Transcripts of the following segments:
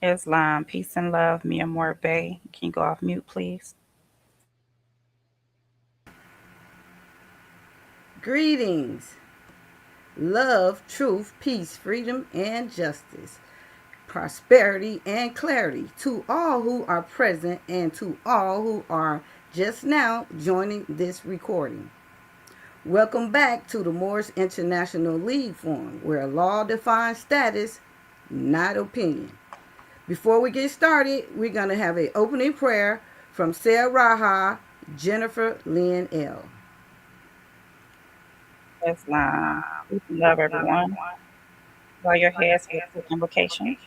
Islam, peace and love, M.U.S.I.C. Can you go off mute, please? Greetings, love, truth, peace, freedom, and justice, prosperity, and clarity to all who are present and to all who are just now joining this recording. Welcome back to the Moorish International League Forum, where law defines status, not opinion. Before we get started, we're going to have an opening prayer from Sarah Raha, Jennifer Lynn L. Islam, peace and love, everyone. Bow your heads for a quick invocation.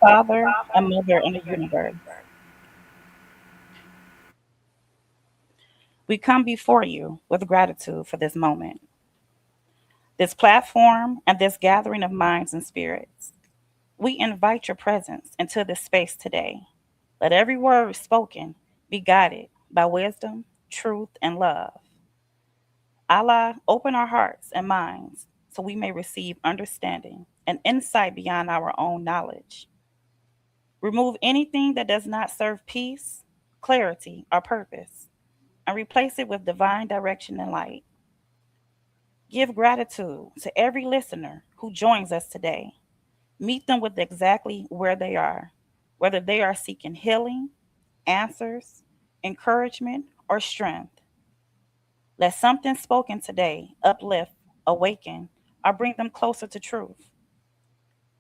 Father and Mother in the universe, we come before you with gratitude for this moment, this platform, and this gathering of minds and spirits. We invite your presence into this space today. Let every word spoken be guided by wisdom, truth, and love. Allah, open our hearts and minds so we may receive understanding and insight beyond our own knowledge. Remove anything that does not serve peace, clarity, or purpose, and replace it with divine direction and light. Give gratitude to every listener who joins us today. Meet them with exactly where they are, whether they are seeking healing, answers, encouragement, or strength. Let something spoken today uplift, awaken, or bring them closer to truth.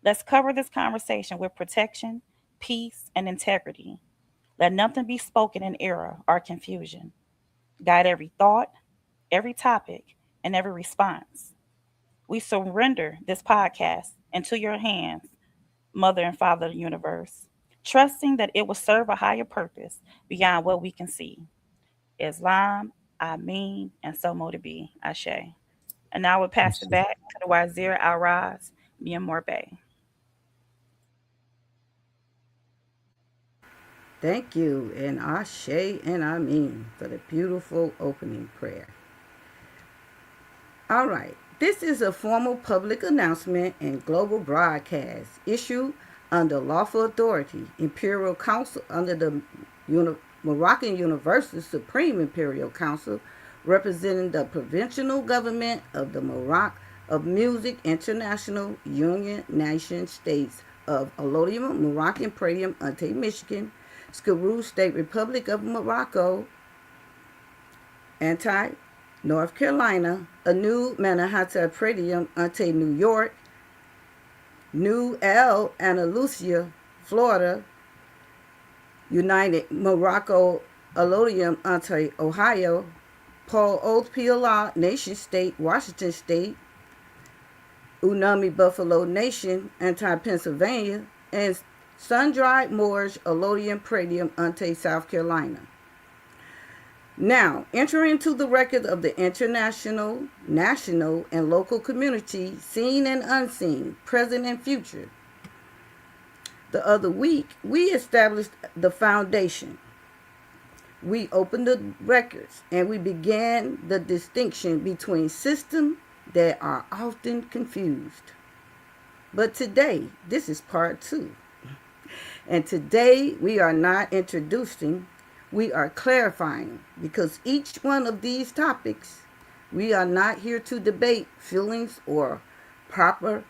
Let's cover this conversation with protection, peace, and integrity. Let nothing be spoken in error or confusion. Guide every thought, every topic, and every response. We surrender this podcast into your hands, Mother and Father of the universe, trusting that it will serve a higher purpose beyond what we can see. Islam, Amin, and so mote it be. Ashe. And now we'll pass it back to the Wazir Al Raz, Myanmar Bay. Thank you, and Ashe and Amin for the beautiful opening prayer. All right, this is a formal public announcement and global broadcast issued under lawful authority, Imperial Council under the Moroccan Universal Supreme Imperial Council, representing the provincial government of the Music International Union Nation States of Allodium, Moroccan Pradium, Ante, Michigan, Skarou State Republic of Morocco, Anti, North Carolina, Anu Manhattan Pradium, Ante, New York, New El Andalusia, Florida, United Morocco Allodium, Ante, Ohio, Paul Oath PLA, Nation State, Washington State, Unami Buffalo Nation, Anti-Pennsylvania, and Sun-Dried Moorish Allodium Pradium, Ante, South Carolina. Now, enter into the record of the international, national, and local community, seen and unseen, present and future. The other week, we established the foundation. We opened the records and we began the distinction between systems that are often confused. But today, this is part 2. And today, we are not introducing, we are clarifying, because each one of these topics, we are not here to debate feelings or popular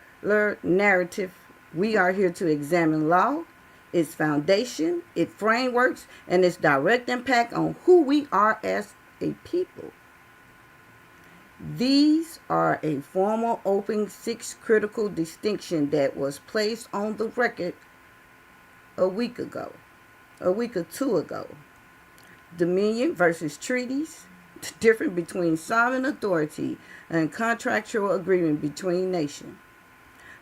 narrative. We are here to examine law, its foundation, its frameworks, and its direct impact on who we are as a people. These are a formal open 6 critical distinction that was placed on the record a week or 2 ago. Dominion versus treaties, the difference between sovereign authority and contractual agreement between nations.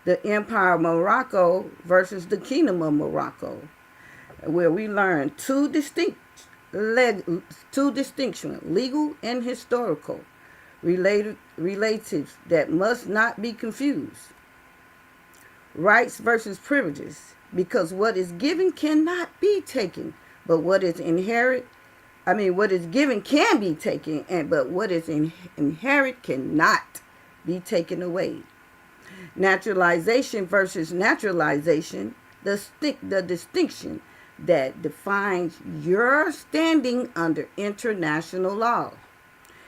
The Empire of Morocco versus the Kingdom of Morocco, where we learn two distinctions, legal and historical, relatives that must not be confused. Rights versus privileges, because what is given cannot be taken, but what is what is given can be taken, but what is inherent cannot be taken away. Naturalization versus naturalization, the distinction that defines your standing under international law.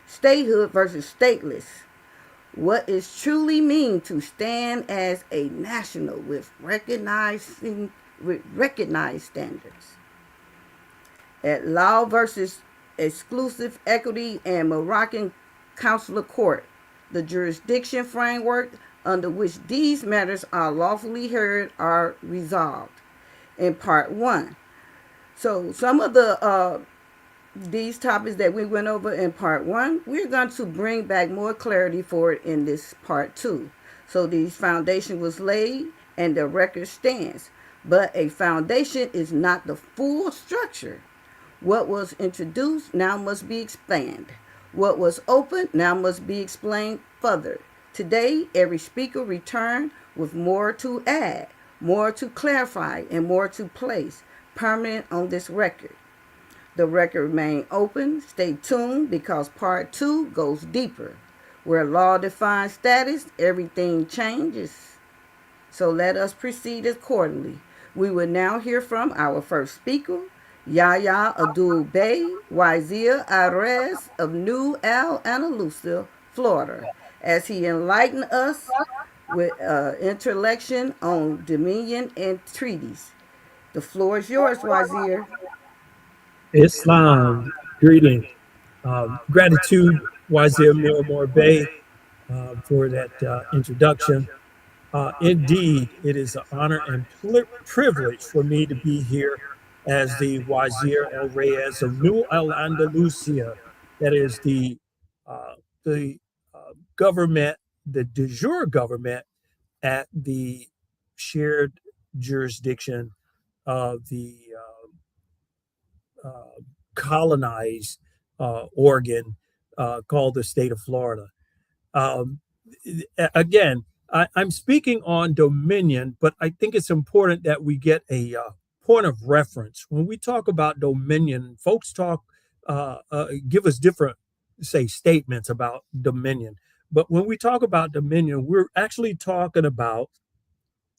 Statehood versus stateless, what it truly means to stand as a national with recognized standards. At law versus exclusive equity and Moroccan Consular Court, the jurisdiction framework under which these matters are lawfully heard are resolved. In part one. So some of these topics that we went over in part one, we're going to bring back more clarity for it in this part two. So the foundation was laid and the record stands. But a foundation is not the full structure. What was introduced now must be expanded. What was open now must be explained further. Today, every speaker returned with more to add, more to clarify, and more to place permanent on this record. The record remains open. Stay tuned because part two goes deeper. Where law defines status, everything changes. So let us proceed accordingly. We will now hear from our first speaker, Yahya Abdul Bey, Wazir Arez of New Al Andalusia, Florida, as he enlightened us with intellection on dominion and treaties. The floor is yours, Wazir. Islam, greetings. Gratitude, Wazir Miramor Bey, for that introduction. Indeed, it is an honor and privilege for me to be here as the Wazir El Reyes of New Al Andalusia. That is uh, the government, the de jure government at the shared jurisdiction of the uh, colonized Oregon called the state of Florida. Um, Again, I'm speaking on dominion, but I think it's important that we get a point of reference. When we talk about dominion, folks give us different, say, statements about dominion. But when we talk about dominion, we're actually talking about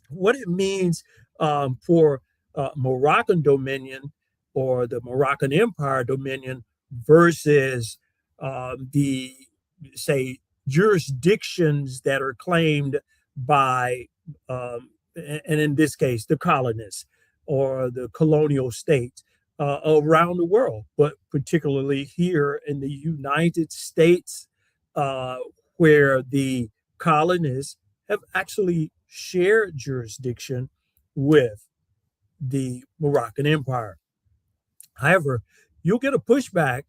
what it means for Moroccan dominion or the Moroccan Empire dominion versus the, say, jurisdictions that are claimed by, and in this case, the colonists or the colonial states around the world, but particularly here in the United States, uh, where the colonists have actually shared jurisdiction with the Moroccan Empire. However, you'll get a pushback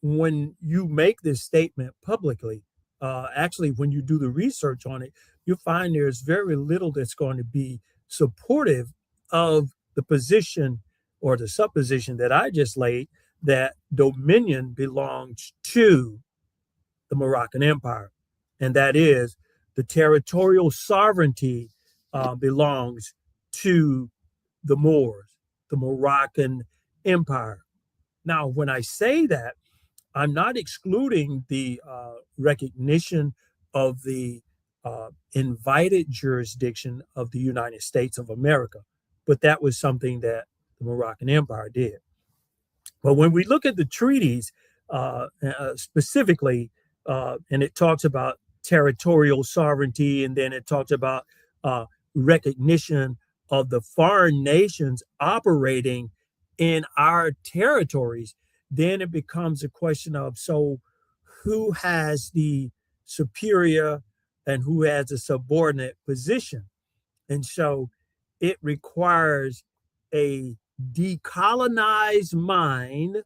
when you make this statement publicly. Actually, when you do the research on it, you'll find there's very little that's going to be supportive of the position or the supposition that I just laid that dominion belongs to the Moroccan Empire, and that is the territorial sovereignty belongs to the Moors, the Moroccan Empire. Now, when I say that, I'm not excluding the recognition of the invited jurisdiction of the United States of America, but that was something that the Moroccan Empire did. But when we look at the treaties specifically, and it talks about territorial sovereignty, and then it talks about recognition of the foreign nations operating in our territories, then it becomes a question of so who has the superior and who has a subordinate position? And so it requires a decolonized mind,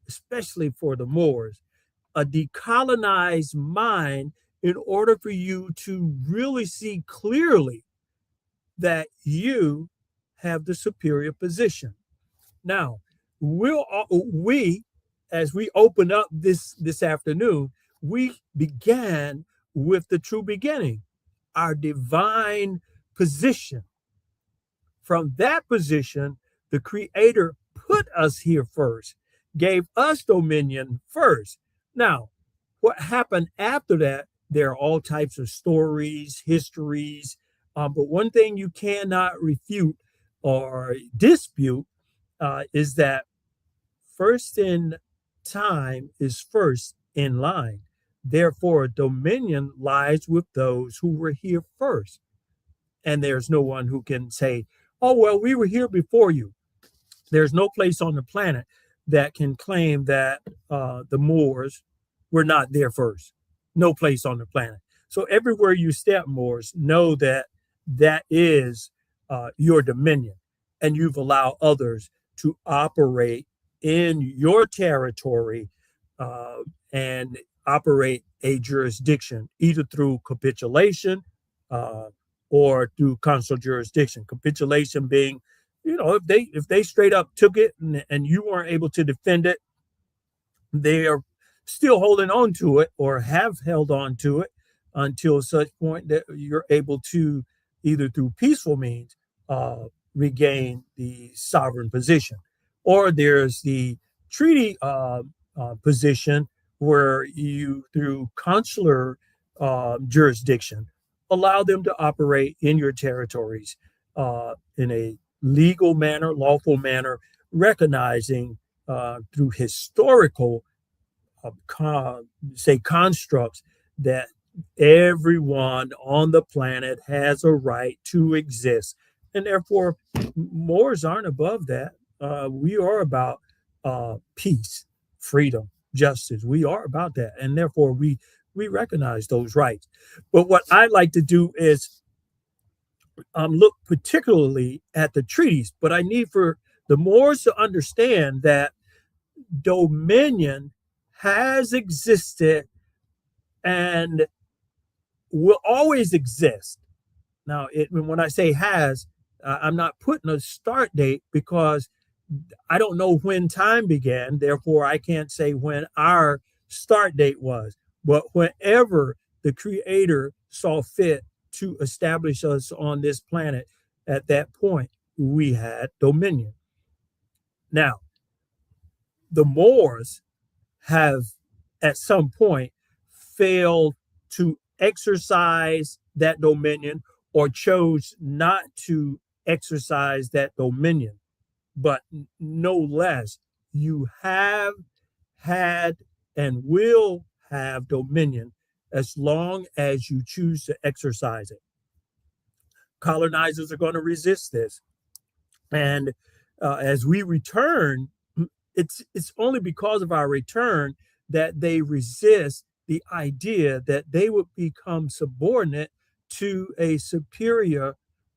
especially for the Moors, a decolonized mind in order for you to really see clearly that you have the superior position. Now, we as we open up this afternoon, we began with the true beginning, our divine position. From that position, the Creator put us here first, gave us dominion first. Now, what happened after that There are all types of stories, histories, but one thing you cannot refute or dispute is that first in time is first in line. Therefore, dominion lies with those who were here first. And there's no one who can say, oh, well, we were here before you. There's no place on the planet that can claim that the Moors were not there first. No place on the planet. So everywhere you step, Moors, know that that is your dominion, and you've allowed others to operate in your territory uh, and operate a jurisdiction either through capitulation uh, or through consular jurisdiction. Capitulation being, if they straight up took it and you weren't able to defend it, they are still holding on to it or have held on to it until such point that you're able to either through peaceful means uh, regain the sovereign position, or there's the treaty position where you through consular jurisdiction allow them to operate in your territories in a legal manner, lawful manner, recognizing through historical say constructs that everyone on the planet has a right to exist, and therefore Moors aren't above that. We are about peace, freedom, justice. We are about that, and therefore we recognize those rights. But what I like to do is look particularly at the treaties. But I need for the Moors to understand that dominion has existed and will always exist. Now, when I say has, I'm not putting a start date because I don't know when time began. Therefore, I can't say when our start date was. But whenever the Creator saw fit to establish us on this planet, at that point, we had dominion. Now, the Moors have at some point failed to exercise that dominion or chose not to exercise that dominion. But no less, you have had and will have dominion as long as you choose to exercise it. Colonizers are going to resist this. And as we return, it's only because of our return that they resist the idea that they would become subordinate to a superior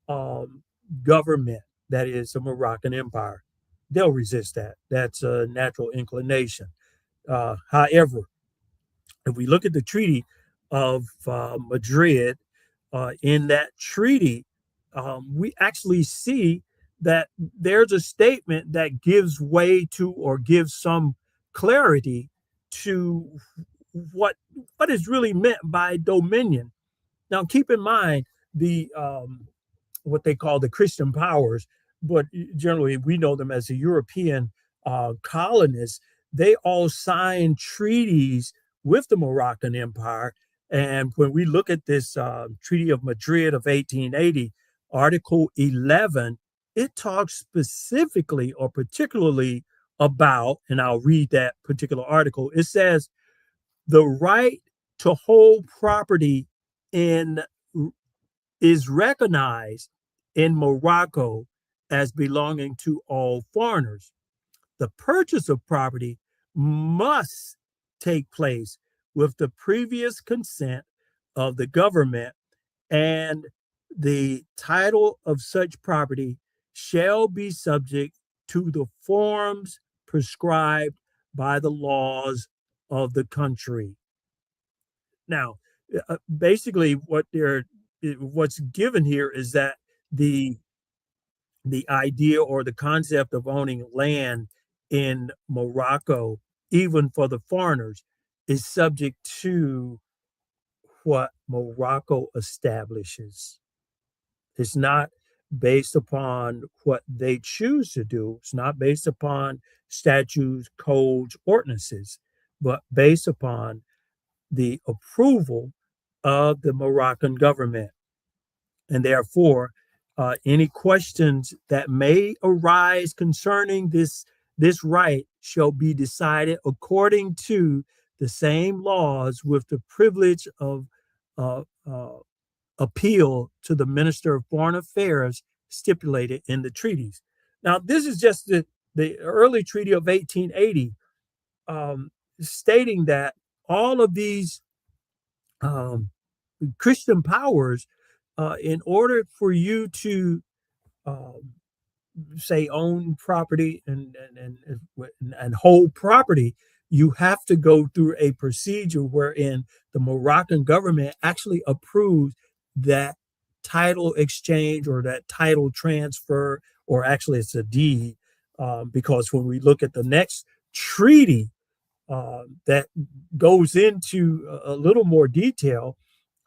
um, government, that is a Moroccan empire. They'll resist that. That's a natural inclination. However, if we look at the Treaty of Madrid, in that treaty, we actually see that there's a statement that gives way to or gives some clarity to what what is really meant by dominion. Now, keep in mind the what they call the Christian powers, but generally we know them as the European colonists. They all signed treaties with the Moroccan Empire. And when we look at this Treaty of Madrid of 1880, Article 11, it talks specifically or particularly about, and I'll read that particular article, it says, the right to hold property in is recognized in Morocco as belonging to all foreigners. The purchase of property must take place with the previous consent of the government, and the title of such property shall be subject to the forms prescribed by the laws of the country. Now, basically, what's given here is that the the idea or the concept of owning land in Morocco, even for the foreigners, is subject to what Morocco establishes. It's not based upon what they choose to do. It's not based upon statutes, codes, ordinances, but based upon the approval of the Moroccan government. And therefore, any questions that may arise concerning this right shall be decided according to the same laws with the privilege of uh, uh, appeal to the Minister of Foreign Affairs stipulated in the treaties. Now, this is just the early treaty of 1880, stating that all of these um, Christian powers, in order for you to um, say own property and hold property, you have to go through a procedure wherein the Moroccan government actually approves that title exchange or that title transfer, or actually it's a deed, because when we look at the next treaty that goes into a little more detail,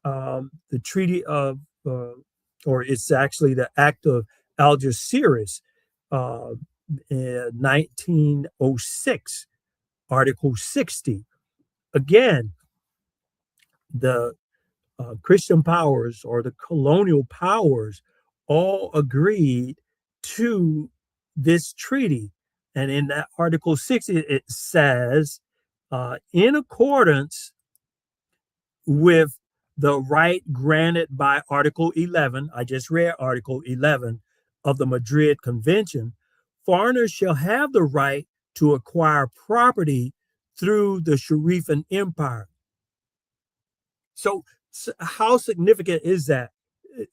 the Treaty of, uh, or it's actually the Act of Algeciras uh, in 1906, Article 60. Again, the Christian powers or the colonial powers all agreed to this treaty. And in that Article 60, it says, in accordance with the right granted by Article 11, I just read Article 11 of the Madrid Convention, foreigners shall have the right to acquire property through the Sharifan Empire. So, how significant is that?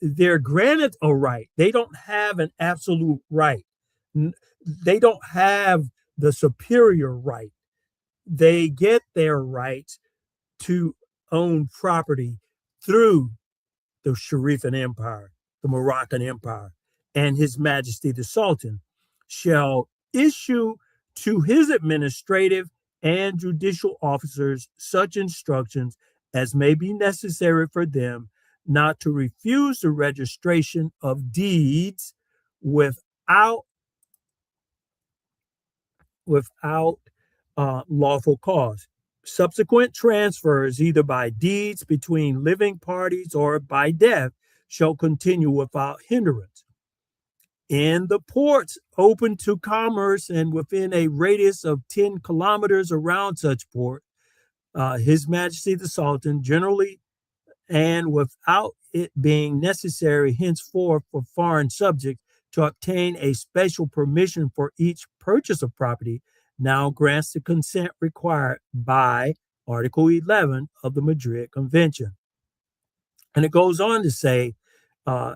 They're granted a right. They don't have an absolute right. They don't have the superior right. They get their rights to own property through the Sharifan Empire, the Moroccan Empire, and His Majesty the Sultan shall issue to his administrative and judicial officers such instructions as may be necessary for them not to refuse the registration of deeds without lawful cause. Subsequent transfers, either by deeds between living parties or by death, shall continue without hindrance. In the ports open to commerce and within a radius of 10 kilometers around such port, His Majesty the Sultan generally and without it being necessary henceforth for foreign subjects to obtain a special permission for each purchase of property, now grants the consent required by Article 11 of the Madrid Convention. And it goes on to say, uh,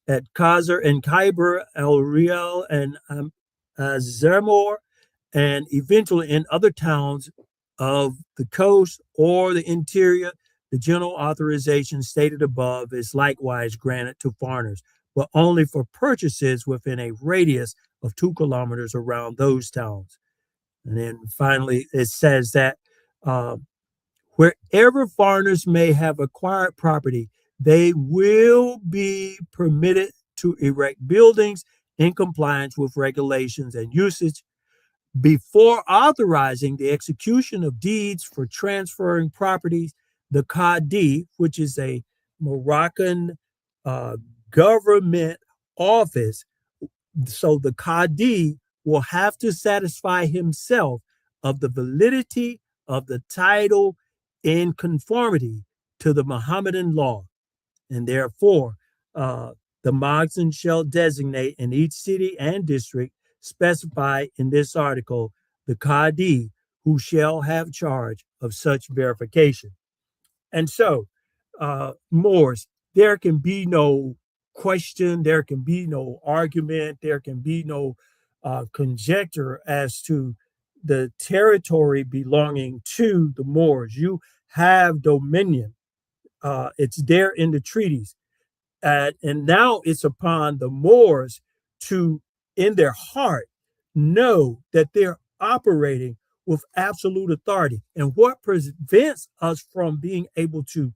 at Kaiser and Khyber, El Real, and Zermor, and eventually in other towns of the coast or the interior, the general authorization stated above is likewise granted to foreigners, but only for purchases within a radius of 2 kilometers around those towns. And then finally, it says that uh, wherever foreigners may have acquired property, they will be permitted to erect buildings in compliance with regulations and usage before authorizing the execution of deeds for transferring properties. The Qadi, which is a Moroccan uh, government office, so the Qadi will have to satisfy himself of the validity of the title in conformity to the Mohammedan law, and therefore uh, the Mogson shall designate in each city and district specified in this article the Qadi who shall have charge of such verification. And so, Moors, there can be no question, there can be no argument, there can be no conjecture as to the territory belonging to the Moors. You have dominion. It's there in the treaties. And now it's upon the Moors to, in their heart, know that they're operating with absolute authority. And what prevents us from being able to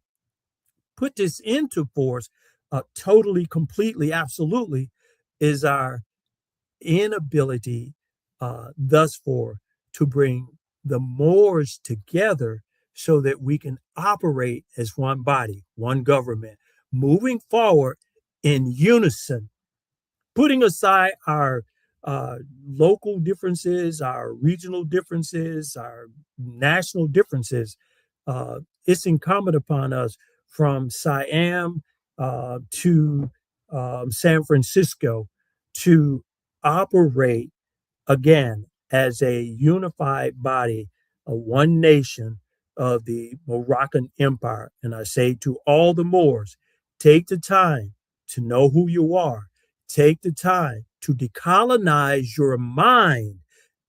put this into force totally, completely, absolutely, is our inability thus far to bring the Moors together so that we can operate as one body, one government, moving forward in unison, putting aside our local differences, our regional differences, our national differences. It's incumbent upon us from Siam to San Francisco to operate again as a unified body, a one nation of the Moroccan Empire. And I say to all the Moors, take the time to know who you are, take the time to decolonize your mind,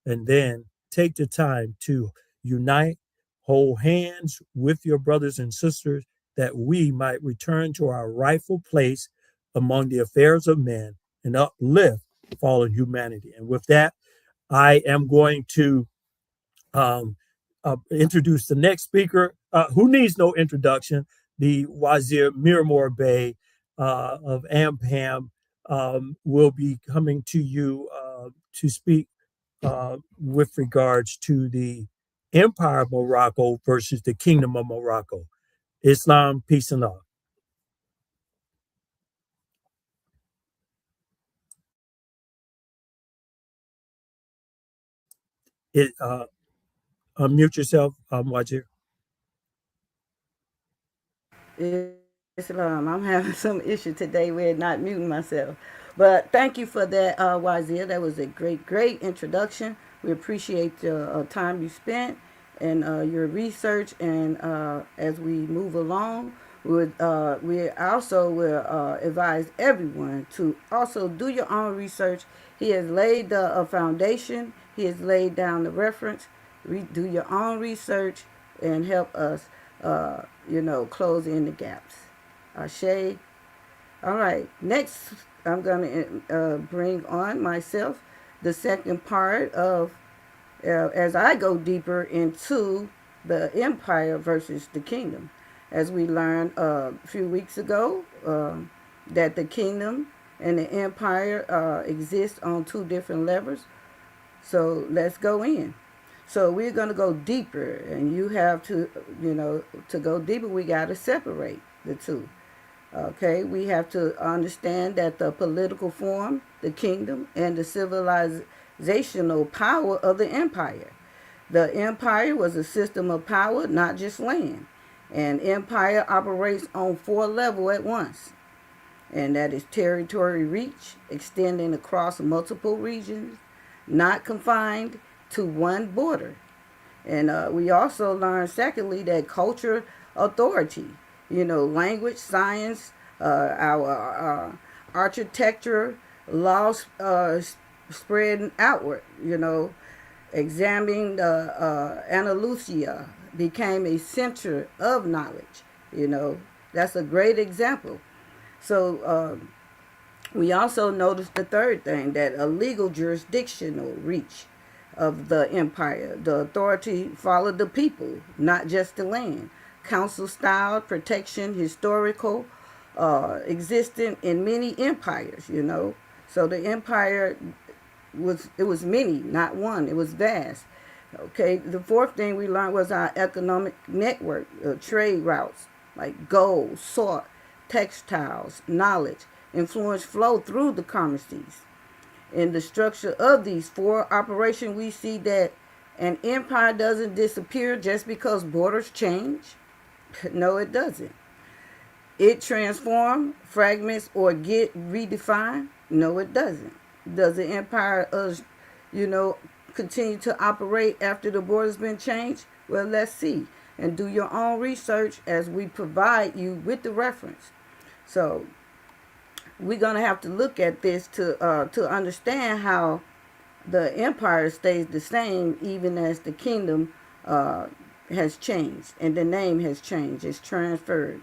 and then take the time to unite, hold hands with your brothers and sisters, that we might return to our rightful place among the affairs of men and uplift fallen humanity. And with that, I am going to introduce the next speaker, who needs no introduction, the Wazir Miramor Bey of AMPAM will be coming to you to speak with regards to the Empire of Morocco versus the Kingdom of Morocco. Islam, peace and love. It, unmute yourself, Wazir. Islam. I'm having some issue today with not muting myself. But thank you for that, Wazir. That was a great introduction. We appreciate the time you spent and your research. And as we move along, we also will advise everyone to also do your own research. He has laid the foundation. He has laid down the reference. Do your own research and help us, close in the gaps. Ashe. All right. Next, I'm going to bring on myself the second part of as I go deeper into the empire versus the kingdom. As we learned a few weeks ago, that the kingdom and the empire exist on two different levels. So let's go in. So we're going to go deeper, and you have to, to go deeper, we got to separate the two. Okay, we have to understand that the political form, the kingdom, and the civilizational power of the empire. The empire was a system of power, not just land. And empire operates on four levels at once. And that is territory reach, extending across multiple regions, not confined to one border. And we also learned, secondly, that culture authority, language, science, our architecture, laws spreading outward, examining the Andalusia became a center of knowledge, That's a great example. So we also noticed the third thing, that a legal jurisdictional reach of the empire. The authority followed the people, not just the land. Council style, protection, historical, existing in many empires, So the empire was many, not one. It was vast. Okay, the fourth thing we learned was our economic network, trade routes like gold, salt, textiles, knowledge, influence flow through the commerces. In the structure of these four operations, we see that an empire doesn't disappear just because borders change. No, it doesn't. It transforms, fragments, or get redefined. No, it doesn't. Does the empire, you know, continue to operate after the border's been changed? Well, let's see. And do your own research as we provide you with the reference. So we're gonna have to look at this to understand how the empire stays the same even as the kingdom has changed and the name has changed. It's transferred.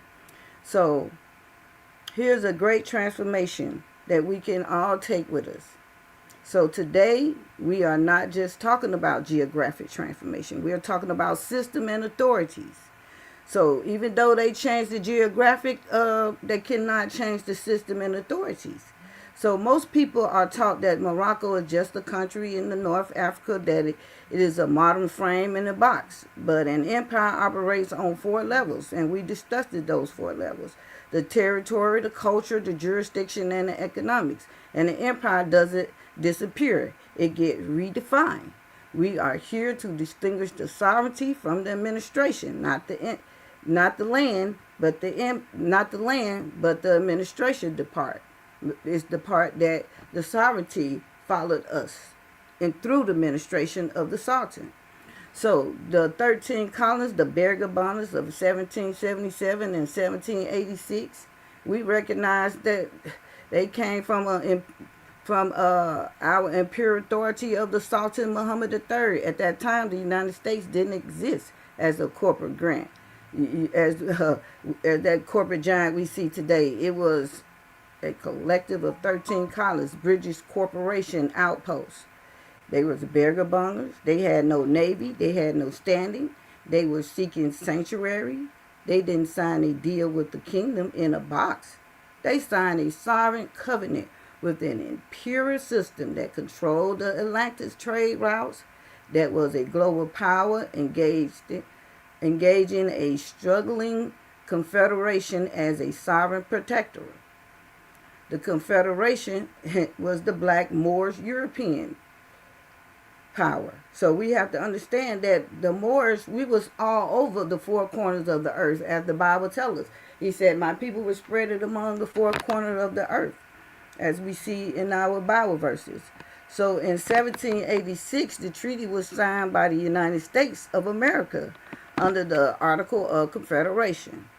So here's a great transformation that we can all take with us. So today we are not just talking about geographic transformation. We are talking about system and authorities. So even though they change the geographic, they cannot change the system and authorities. So most people are taught that Morocco is just a country in the North Africa, that it is a modern frame in a box. But an empire operates on four levels, and we discussed those four levels: the territory, the culture, the jurisdiction, and the economics. And the empire doesn't disappear; it gets redefined. We are here to distinguish the sovereignty from the administration, not the land, but not the land, but the administration depart. Is the part that the sovereignty followed us and through the administration of the Sultan. So the 13 colonies, the Bergabanas of 1777 and 1786, we recognize that they came from our imperial authority of the Sultan Muhammad III. At that time, the United States didn't exist as a corporate grant, as that corporate giant we see today. It was a collective of 13 colonies, British Corporation outposts. They were the Bergabongers. They had no navy. They had no standing. They were seeking sanctuary. They didn't sign a deal with the kingdom in a box. They signed a sovereign covenant with an imperial system that controlled the Atlantic trade routes, that was a global power engaging a struggling confederation as a sovereign protector. The confederation was the black Moorish European power. So we have to understand that the Moors, we was all over the four corners of the earth, as the Bible tells us. He said, my people were spread among the four corners of the earth, as we see in our Bible verses. So in 1786, the treaty was signed by the United States of America under the Article of Confederation.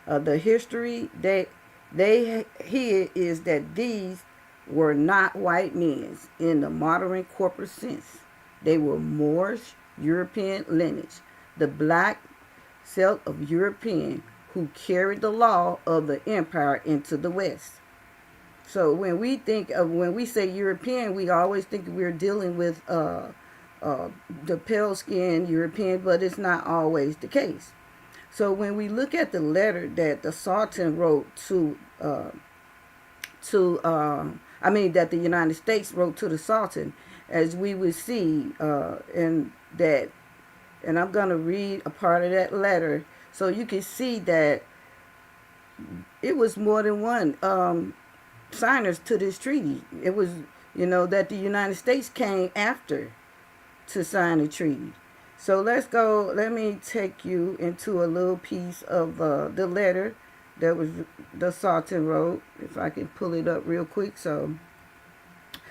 The history that they hear is that these were not white men in the modern corporate sense. They were Moorish European lineage, the black celt of European who carried the law of the empire into the West. So when we say European, we always think we're dealing with the pale skinned European, but it's not always the case. So when we look at the letter that the Sultan wrote that the United States wrote to the Sultan, as we would see, and I'm going to read a part of that letter so you can see that it was more than one signers to this treaty. It was, that the United States came after to sign the treaty. So let me take you into a little piece of the letter that was the Sultan wrote, if I can pull it up real quick. So,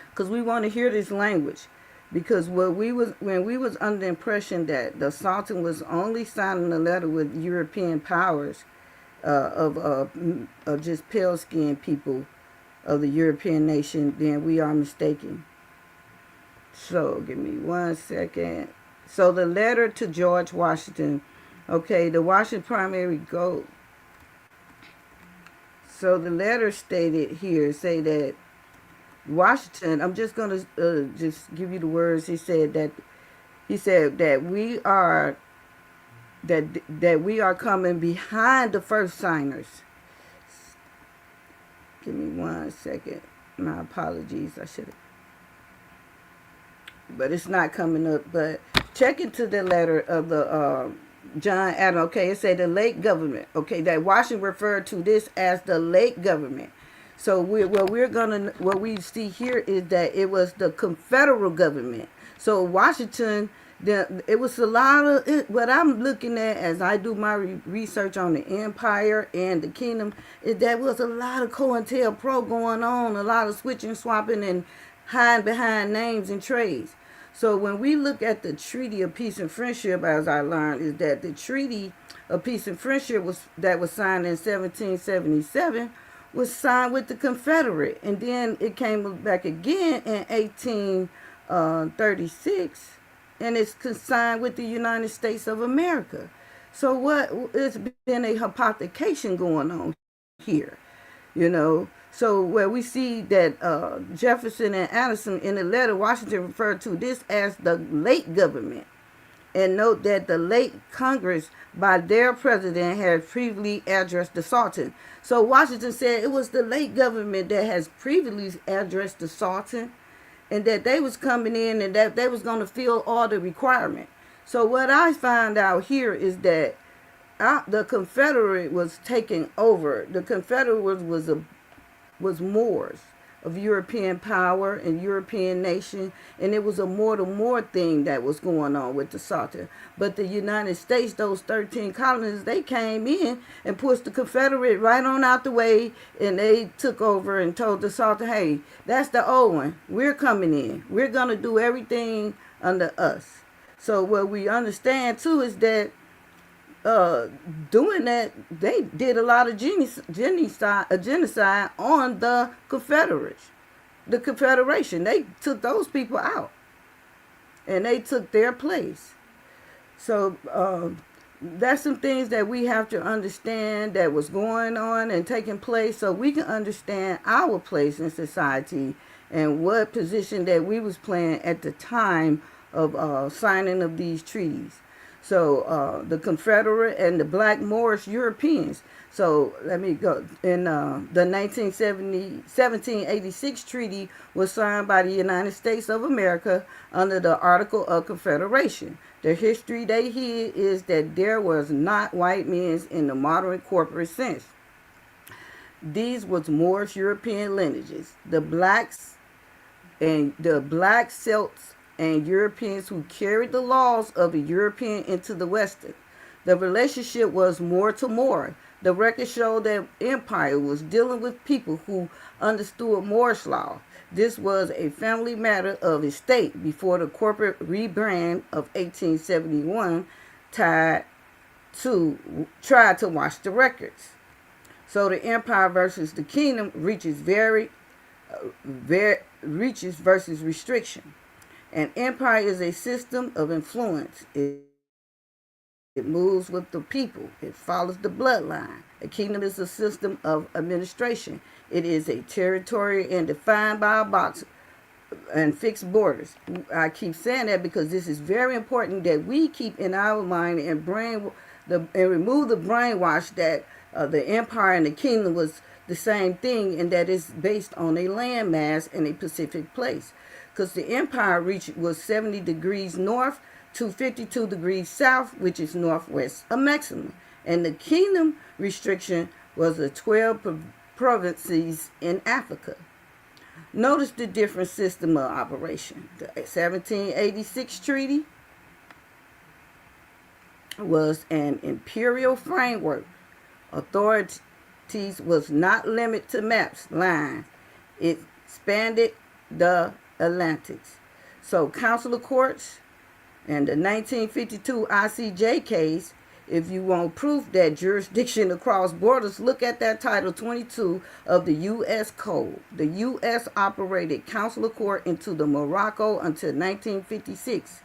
because we want to hear this language, because when we was under the impression that the Sultan was only signing a letter with European powers of just pale skinned people of the European nation, then we are mistaken. So give me 1 second. So the letter to George Washington, okay, the Washington primary goal. So the letter stated here, say that Washington, I'm just going to just give you the words. He said that we are coming behind the first signers. Give me 1 second. My apologies. I should have. But it's not coming up. But check into the letter of the John Adams. Okay, it said the late government. Okay, that Washington referred to this as the late government. So what we see here is that it was the Confederate government. So Washington, it was a lot of what I'm looking at as I do my research on the empire and the kingdom, is that was a lot of COINTELPRO going on, a lot of switching, swapping, and hiding behind names and trades. So when we look at the Treaty of Peace and Friendship, as I learned, is that the Treaty of Peace and Friendship was signed in 1777 was signed with the Confederate, and then it came back again in 1836, and it's signed with the United States of America. So it's been a hypothecation going on here, So where we see that Jefferson and Addison in the letter, Washington referred to this as the late government. And note that the late Congress, by their president, had previously addressed the Sultan. So Washington said it was the late government that has previously addressed the Sultan, and that they was coming in and that they was going to fill all the requirement. So what I found out here is that the Confederate was taking over. The Confederate was Moors of European power and European nation, and it was a more to more thing that was going on with the Sultan. But the United States, those 13 colonies, they came in and pushed the Confederate right on out the way, and they took over and told the Sultan, hey, that's the old one. We're coming in. We're going to do everything under us. So what we understand too is that uh, doing that, they did a lot of genocide on the Confederates, the Confederation. They took those people out, and they took their place. So that's some things that we have to understand that was going on and taking place, so we can understand our place in society and what position that we was playing at the time of signing of these treaties. So the Confederate and the Black Moorish Europeans. So let me go. In the 1786 treaty was signed by the United States of America under the Article of Confederation. The history they hid is that there was not white men in the modern corporate sense. These was Moorish European lineages. The black Celts and Europeans who carried the laws of the European into the Western. The relationship was more to more. The records show that Empire was dealing with people who understood Moorish law. This was a family matter of estate before the corporate rebrand of 1871 tried to wash the records. So the Empire versus the Kingdom reaches versus restriction. An empire is a system of influence. It moves with the people. It follows the bloodline. A kingdom is a system of administration. It is a territory and defined by a box and fixed borders. I keep saying that because this is very important that we keep in our mind and remove the brainwash that the empire and the kingdom was the same thing, and that is based on a landmass and a specific place. Because the empire reach was 70 degrees north to 52 degrees south, which is northwest of Mexico. And the kingdom restriction was the 12 provinces in Africa. Notice the different system of operation. The 1786 treaty was an imperial framework. Authorities was not limited to maps, lines. It expanded the Atlantics. So consular courts and the 1952 ICJ case, if you want proof that jurisdiction across borders, look at that Title 22 of the U.S. Code. The U.S. operated consular court into the Morocco until 1956.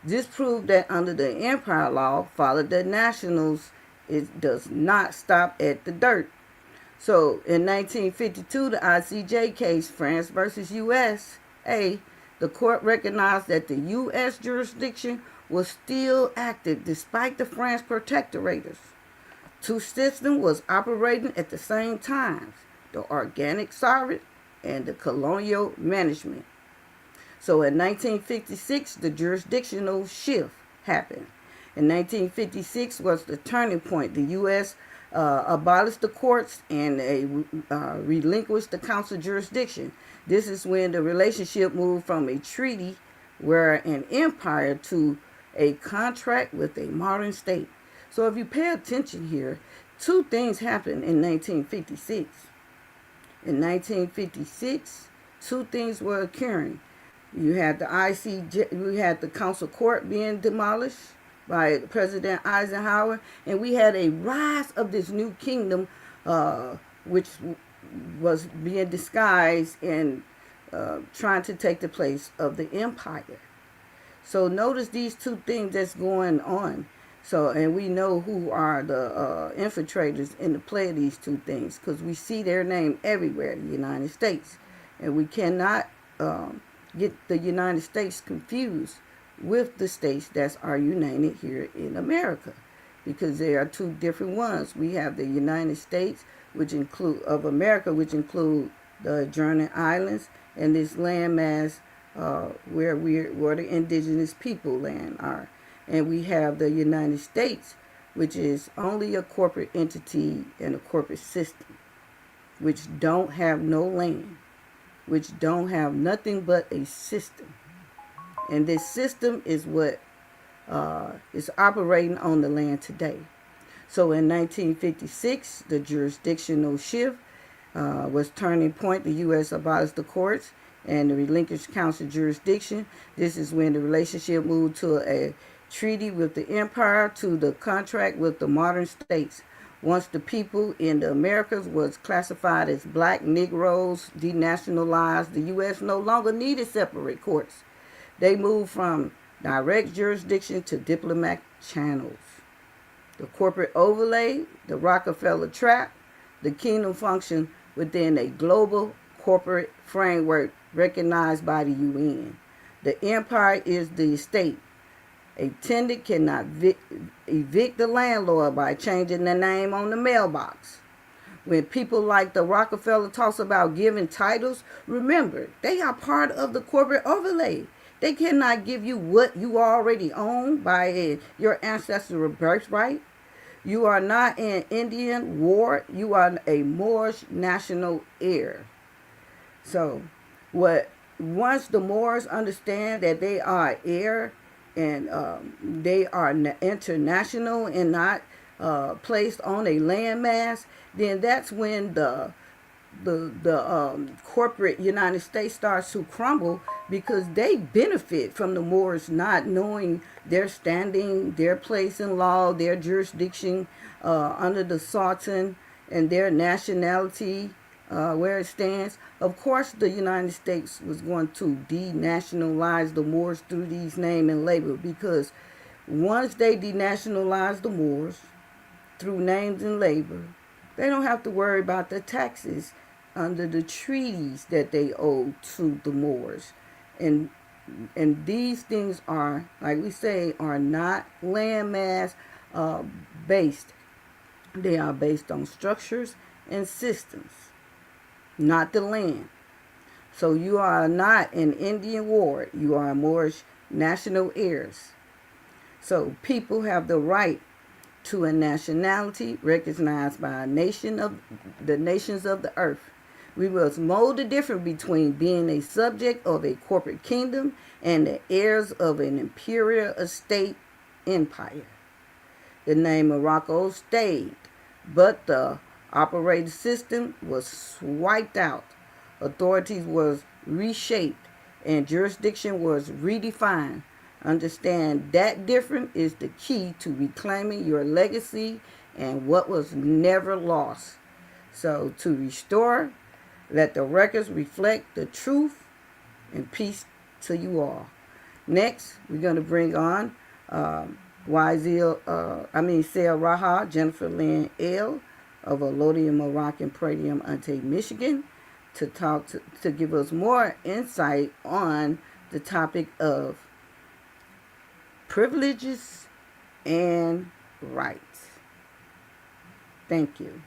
This proved that under the Empire law, followed the nationals, it does not stop at the dirt. So in 1952, the ICJ case, France versus USA, the court recognized that the U.S. jurisdiction was still active despite the French protectorates. Two systems was operating at the same time, the organic sovereign and the colonial management. So in 1956, the jurisdictional shift happened. In 1956 was the turning point. The U.S. Abolished the courts and relinquished the council jurisdiction. This is when the relationship moved from a treaty where an empire to a contract with a modern state. So if you pay attention here, two things happened in 1956. In 1956, two things were occurring. You had the you had the council court being demolished by President Eisenhower, and we had a rise of this new kingdom, which was being disguised and trying to take the place of the empire. So notice these two things that's going on. So, and we know who are the infiltrators in the play of these two things, because we see their name everywhere in the United States, and we cannot get the United States confused with the states that are united here in America, because there are two different ones. We have the United States, which include of America, which include the Adjoining Islands and this landmass where the indigenous people land are, and we have the United States, which is only a corporate entity and a corporate system, which don't have no land, which don't have nothing but a system, and this system is what is operating on the land today. So in 1956, the jurisdictional shift was turning point. The U.S. abolished the courts and the relinquished council jurisdiction. This is when the relationship moved to a treaty with the empire to the contract with the modern states. Once the people in the Americas was classified as black Negroes, denationalized, the U.S. no longer needed separate courts. They moved from direct jurisdiction to diplomatic channels. The corporate overlay, the Rockefeller trap, the kingdom function within a global corporate framework recognized by the UN. The empire is the estate. A tenant cannot evict the landlord by changing the name on the mailbox. When people like the Rockefeller talks about giving titles, remember, they are part of the corporate overlay. They cannot give you what you already own by your ancestral birthright. You are not an Indian ward. You are a Moorish national heir. So, what once the Moors understand that they are heir and they are international and not placed on a landmass, then that's when the corporate United States starts to crumble, because they benefit from the Moors not knowing their standing, their place in law, their jurisdiction under the Sultan, and their nationality, where it stands. Of course, the United States was going to denationalize the Moors through these name and label, because once they denationalize the Moors through names and labor, they don't have to worry about the taxes under the treaties that they owe to the Moors. And these things are, like we say, are not landmass uh, based. They are based on structures and systems, not the land. So you are not an Indian ward. You are Moorish national heirs. So people have the right to a nationality recognized by a nation of the nations of the earth. We must mold the difference between being a subject of a corporate kingdom and the heirs of an imperial estate empire. The name Morocco stayed, but the operating system was wiped out. Authorities was reshaped and jurisdiction was redefined. Understand that difference is the key to reclaiming your legacy and what was never lost. So to restore, let the records reflect the truth, and peace to you all. Next, we're going to bring on Sarah Raha, Jennifer Lynn L. of Elodium Moroccan Pradium Ante, Michigan, to give us more insight on the topic of privileges and rights. Thank you.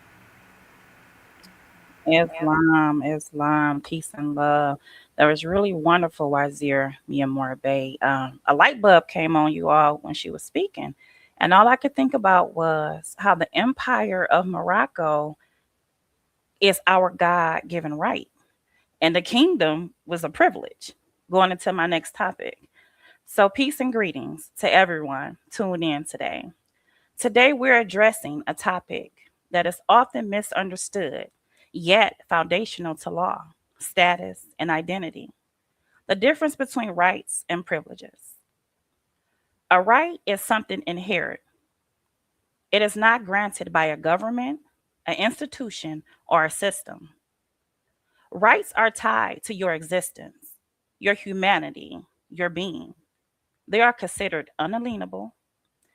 Islam, Islam, peace and love. That was really wonderful, Wazir Mia Bay. A light bulb came on you all when she was speaking. And all I could think about was how the Empire of Morocco is our God given right. And the kingdom was a privilege. Going into my next topic. So, peace and greetings to everyone tuned in today. Today, we're addressing a topic that is often misunderstood, yet foundational to law, status, and identity: the difference between rights and privileges. A right is something inherent, it is not granted by a government, an institution, or a system. Rights are tied to your existence, your humanity, your being. They are considered unalienable,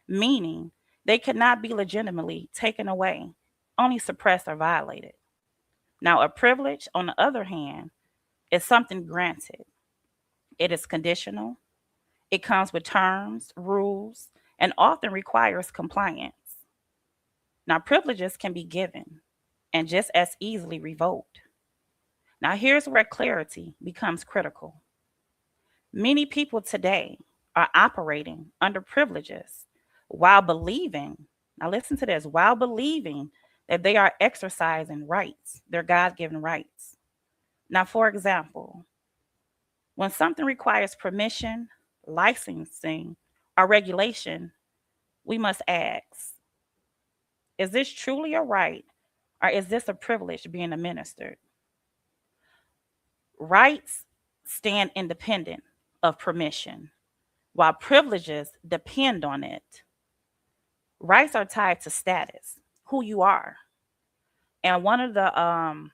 meaning they cannot be legitimately taken away, only suppressed or violated. Now, a privilege, on the other hand, is something granted. It is conditional, It comes with terms, rules, and often requires compliance. Now, privileges can be given and just as easily revoked. Now, here's where clarity becomes critical. Many people today are operating under privileges while believing, now listen to this, while believing that they are exercising rights, their God given rights. Now, for example, when something requires permission, licensing, or regulation, we must ask, is this truly a right or is this a privilege being administered? Rights stand independent of permission, while privileges depend on it. Rights are tied to status, who you are. And one of the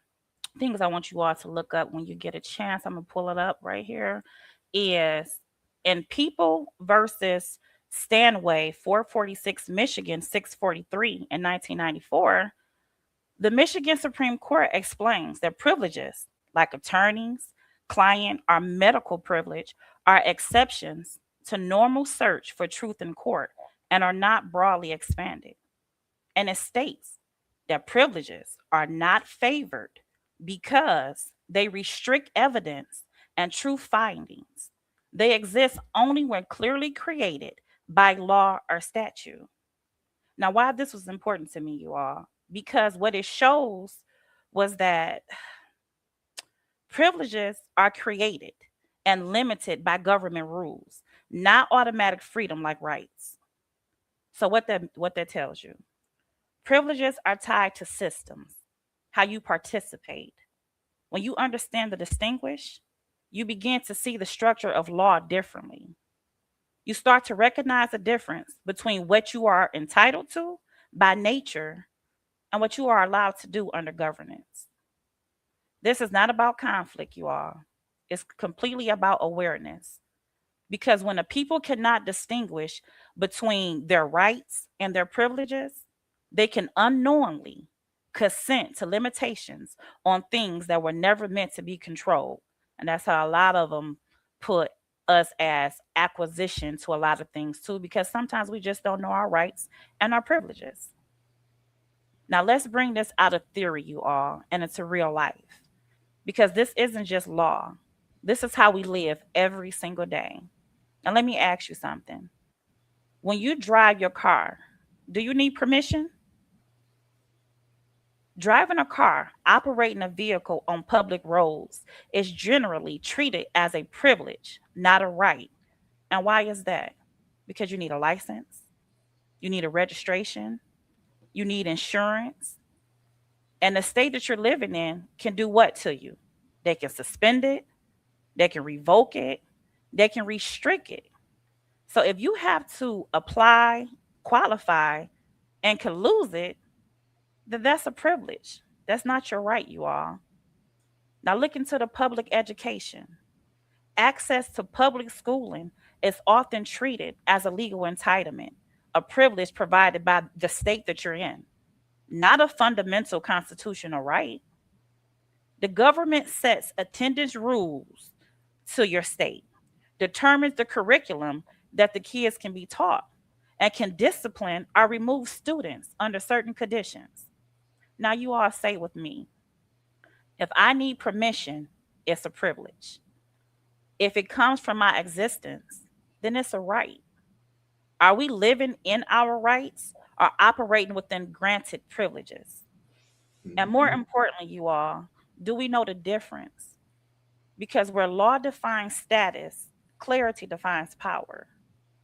things I want you all to look up when you get a chance, I'm going to pull it up right here, is in People versus Stanway, 446 Michigan, 643 in 1994. The Michigan Supreme Court explains that privileges like attorneys, client, or medical privilege are exceptions to normal search for truth in court and are not broadly expanded. And it states that privileges are not favored because they restrict evidence and true findings. They exist only when clearly created by law or statute. Now, why this was important to me, you all, because what it shows was that privileges are created and limited by government rules, not automatic freedom like rights. So what that tells you, privileges are tied to systems, how you participate. When you understand the distinguish, you begin to see the structure of law differently. You start to recognize the difference between what you are entitled to by nature and what you are allowed to do under governance. This is not about conflict, you all. It's completely about awareness. Because when a people cannot distinguish between their rights and their privileges, they can unknowingly consent to limitations on things that were never meant to be controlled. And that's how a lot of them put us as acquisition to a lot of things too, because sometimes we just don't know our rights and our privileges. Now, let's bring this out of theory, you all, and into real life, because this isn't just law. This is how we live every single day. And let me ask you something. When you drive your car, do you need permission? Driving a car, operating a vehicle on public roads is generally treated as a privilege, not a right. And why is that? Because you need a license, you need a registration, you need insurance, and the state that you're living in can do what to you? They can suspend it, they can revoke it, they can restrict it. So if you have to apply, qualify, and can lose it, then that's a privilege. That's not your right, you all. Now look into the public education. Access to public schooling is often treated as a legal entitlement, a privilege provided by the state that you're in, not a fundamental constitutional right. The government sets attendance rules to your state, determines the curriculum that the kids can be taught, and can discipline or remove students under certain conditions. Now, you all say with me, if I need permission, it's a privilege. If it comes from my existence, then it's a right. Are we living in our rights or operating within granted privileges? And more Mhm. importantly, you all, do we know the difference? Because where law defines status, clarity defines power.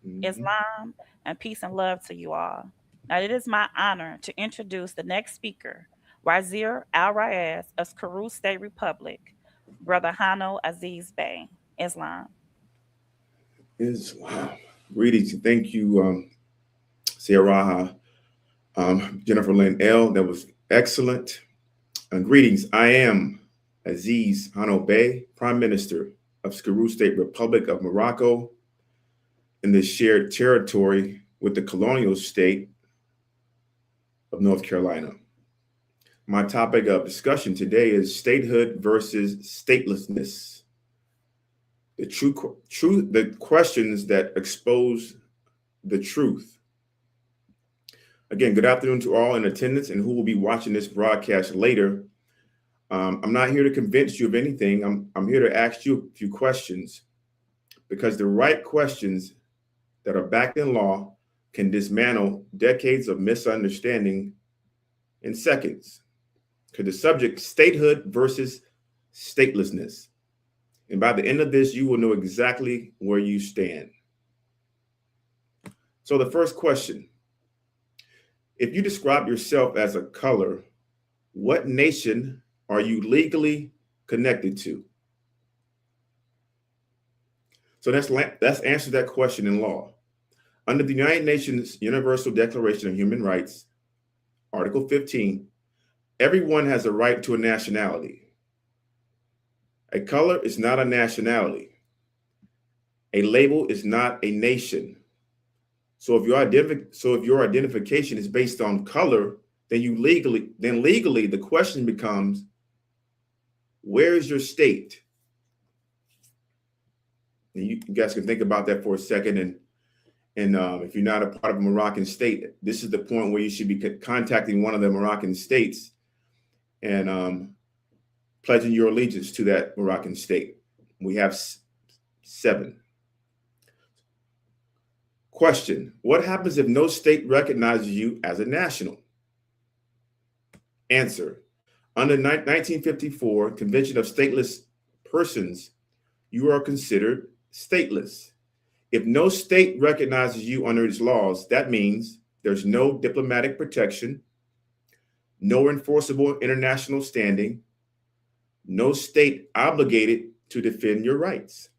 Mhm. Islam, and peace and love to you all. Now, it is my honor to introduce the next speaker, Wazir Al Rayez of Karoo State Republic, Brother Hano Aziz Bey, Islam. Is wow. Greetings and thank you, Sarah, Jennifer Lynn L. That was excellent. Greetings. I am Aziz Hano Bey, Prime Minister of Karoo State Republic of Morocco in the shared territory with the colonial state of North Carolina. My topic of discussion today is statehood versus statelessness. the questions that expose the truth. Again, good afternoon to all in attendance and who will be watching this broadcast later. I'm not here to convince you of anything. I'm here to ask you a few questions, because the right questions that are backed in law can dismantle decades of misunderstanding in seconds. To the subject, statehood versus statelessness. And by the end of this, you will know exactly where you stand. So the first question, if you describe yourself as a color, what nation are you legally connected to? So let's answer that question in law. Under the United Nations Universal Declaration of Human Rights, Article 15, everyone has a right to a nationality. A color is not a nationality. A label is not a nation. So if your identification is based on color, then legally the question becomes, where is your state? And you guys can think about that for a second. And if you're not a part of a Moroccan state, this is the point where you should be contacting one of the Moroccan states and pledging your allegiance to that Moroccan state. We have 7. Question: what happens if no state recognizes you as a national? Answer: under 1954 Convention of Stateless Persons, you are considered stateless. If no state recognizes you under its laws, that means there's no diplomatic protection, no enforceable international standing, no state obligated to defend your rights.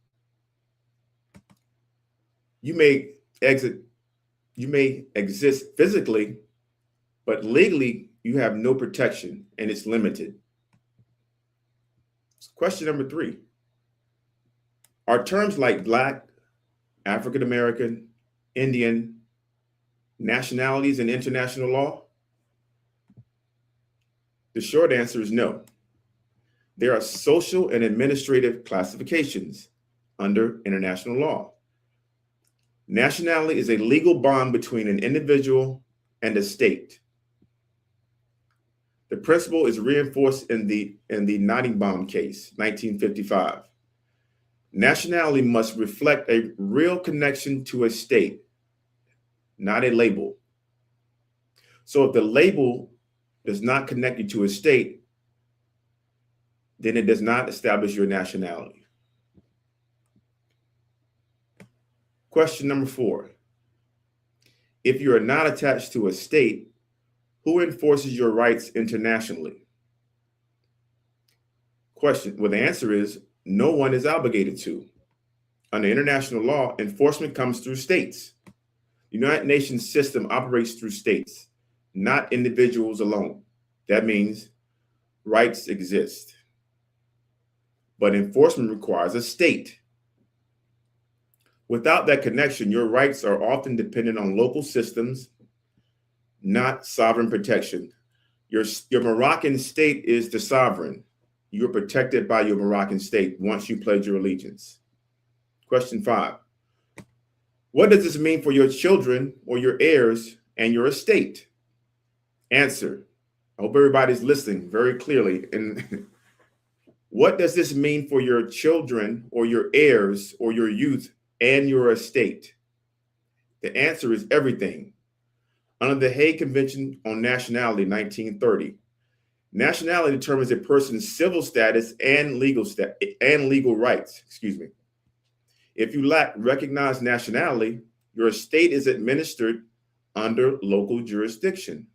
You may exist physically, but legally you have no protection and it's limited. Question number 3. Are terms like Black, African American, Indian, nationalities in international law? The short answer is no. There are social and administrative classifications under international law. Nationality is a legal bond between an individual and a state. The principle is reinforced in the Nottingham case, 1955. Nationality must reflect a real connection to a state, not a label. So if the label does not connect you to a state, then it does not establish your nationality. Question number 4. If you are not attached to a state, who enforces your rights internationally? Question. Well, the answer is no one is obligated to. Under international law, enforcement comes through states. The United Nations system operates through states, not individuals alone. That means rights exist, but enforcement requires a state. Without that connection, your rights are often dependent on local systems, not sovereign protection. Your Moroccan state is the sovereign. You're protected by your Moroccan state once you pledge your allegiance. Question 5. What does this mean for your children or your heirs and your estate? Answer. I hope everybody's listening very clearly. And what does this mean for your children or your heirs or your youth and your estate? The answer is everything. Under the Hague Convention on Nationality, 1930, nationality determines a person's civil status and legal rights. If you lack recognized nationality, your estate is administered under local jurisdiction.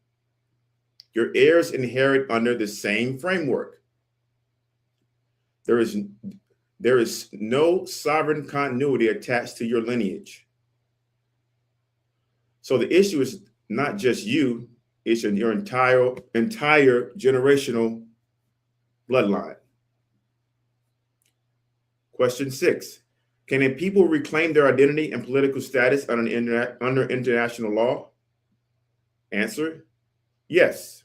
Your heirs inherit under the same framework. There is no sovereign continuity attached to your lineage. So the issue is not just you, it's in your entire generational bloodline. Question 6. Can a people reclaim their identity and political status under international law? Answer, yes.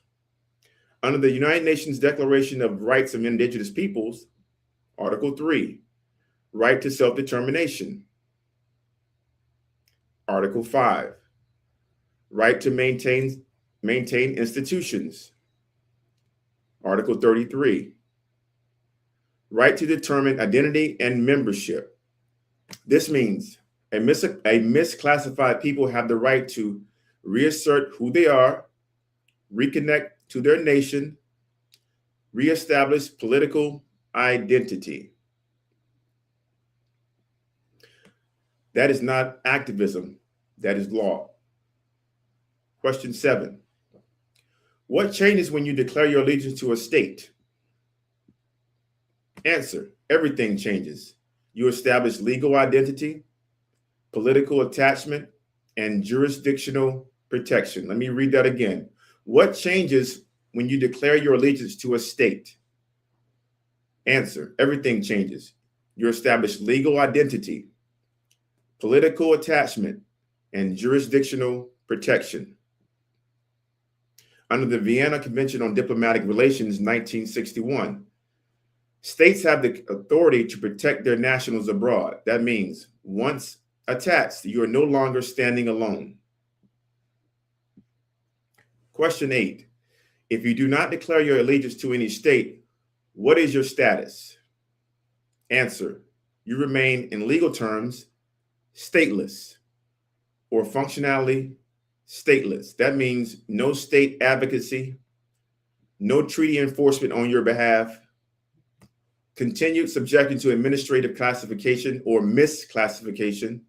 Under the United Nations Declaration of Rights of Indigenous Peoples, Article 3, right to self-determination. Article 5, right to maintain institutions. Article 33, right to determine identity and membership. This means a misclassified people have the right to reassert who they are, reconnect to their nation, reestablish political identity. That is not activism, that is law. Question 7. What changes when you declare your allegiance to a state? Answer. Everything changes. You establish legal identity, political attachment, and jurisdictional protection. Let me read that again. What changes when you declare your allegiance to a state? Answer. Everything changes. You establish legal identity, political attachment, and jurisdictional protection. Under the Vienna Convention on Diplomatic Relations, 1961, states have the authority to protect their nationals abroad. That means once attached, you are no longer standing alone. Question 8. If you do not declare your allegiance to any state, what is your status? Answer. You remain, in legal terms, stateless, or functionally stateless. That means no state advocacy, no treaty enforcement on your behalf, continued subjection to administrative classification or misclassification.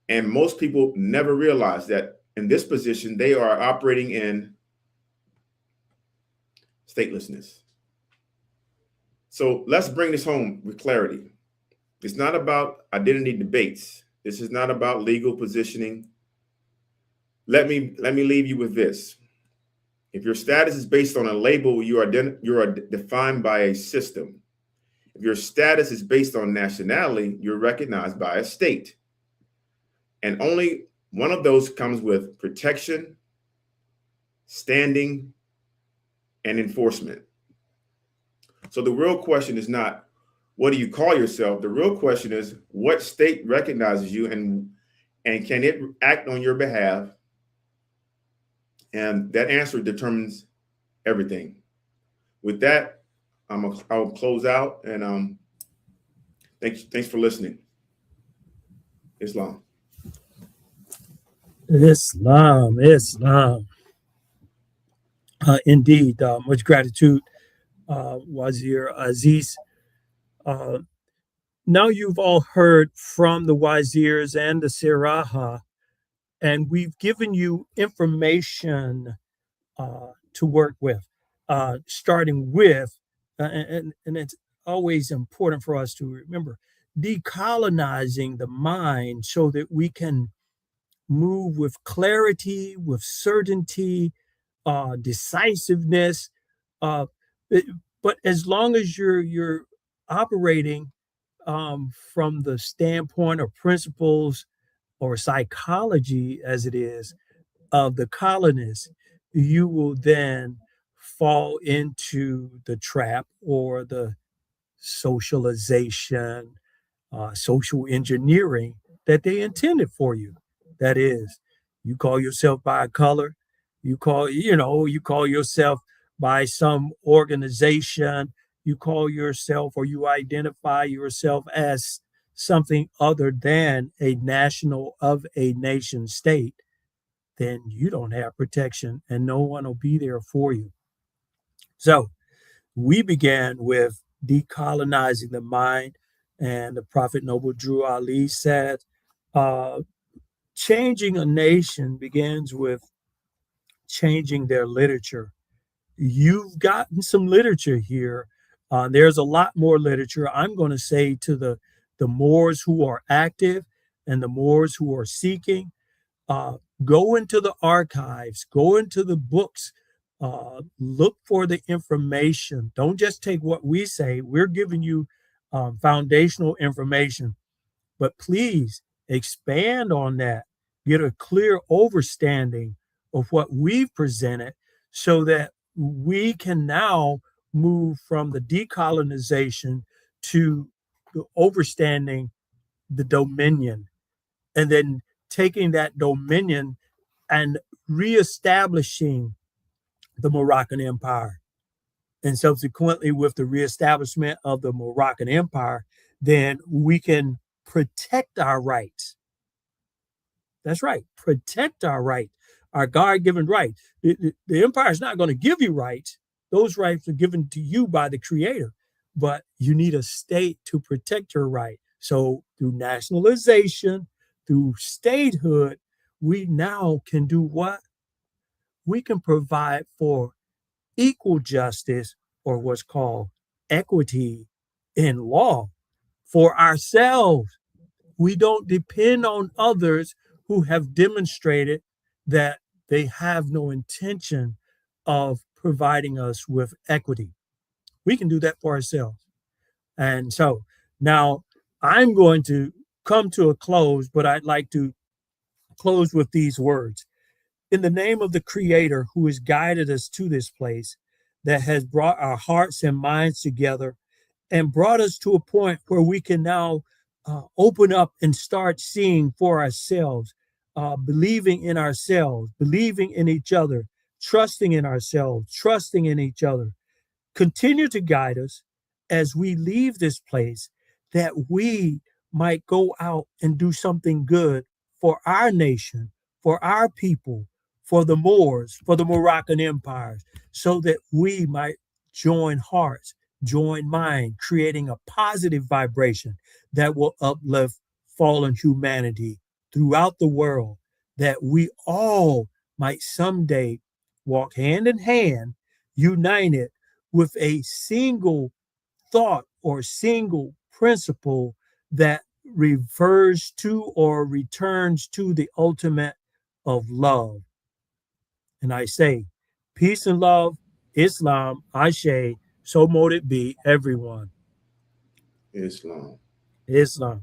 And most people never realize that in this position, they are operating in statelessness. So let's bring this home with clarity. It's not about identity debates. This is not about legal positioning. Let me leave you with this. If your status is based on a label, you are defined by a system. If your status is based on nationality, you're recognized by a state. And only one of those comes with protection, standing, and enforcement. So the real question is not, what do you call yourself? The real question is, what state recognizes you and can it act on your behalf? And that answer determines everything. With that, I'll close out, and thanks for listening. Islam. Islam. Indeed, much gratitude, Wazir Aziz. Uh, Now you've all heard from the Wazirs and the Siraha, and we've given you information to work with, starting with, and it's always important for us to remember, decolonizing the mind so that we can move with clarity, with certainty, decisiveness. Uh, but as long as you're operating from the standpoint of principles or psychology, as it is, of the colonists, you will then fall into the trap or the socialization, social engineering that they intended for you. That is, you call yourself by a color, you call yourself by some organization, you call yourself or you identify yourself as something other than a national of a nation state, then you don't have protection and no one will be there for you. So we began with decolonizing the mind, and the Prophet Noble Drew Ali said, uh, changing a nation begins with changing their literature. You've gotten some literature here. There's a lot more literature. I'm going to say to the Moors who are active and the Moors who are seeking, go into the archives, go into the books, look for the information. Don't just take what we say. We're giving you foundational information, but please expand on that. Get a clear understanding of what we've presented so that we can now move from the decolonization to overstanding the dominion, and then taking that dominion and reestablishing the Moroccan Empire. And subsequently, with the reestablishment of the Moroccan Empire, then we can protect our rights. That's right, protect our right, our God given right. The empire is not going to give you rights. Those rights are given to you by the Creator, but you need a state to protect your right. So, through nationalization, through statehood, we now can do what? We can provide for equal justice, or what's called equity in law, for ourselves. We don't depend on others who have demonstrated that they have no intention of providing us with equity. We can do that for ourselves. And so now I'm going to come to a close, but I'd like to close with these words. In the name of the Creator who has guided us to this place, that has brought our hearts and minds together and brought us to a point where we can now open up and start seeing for ourselves, believing in ourselves, believing in each other, trusting in ourselves, trusting in each other. Continue to guide us as we leave this place, that we might go out and do something good for our nation, for our people, for the Moors, for the Moroccan empires, so that we might join hearts, join mind, creating a positive vibration that will uplift fallen humanity throughout the world, that we all might someday walk hand in hand, united with a single thought or single principle that refers to or returns to the ultimate of love. And I say, peace and love, Islam, Ashe, so mote it be, everyone. Islam. Islam.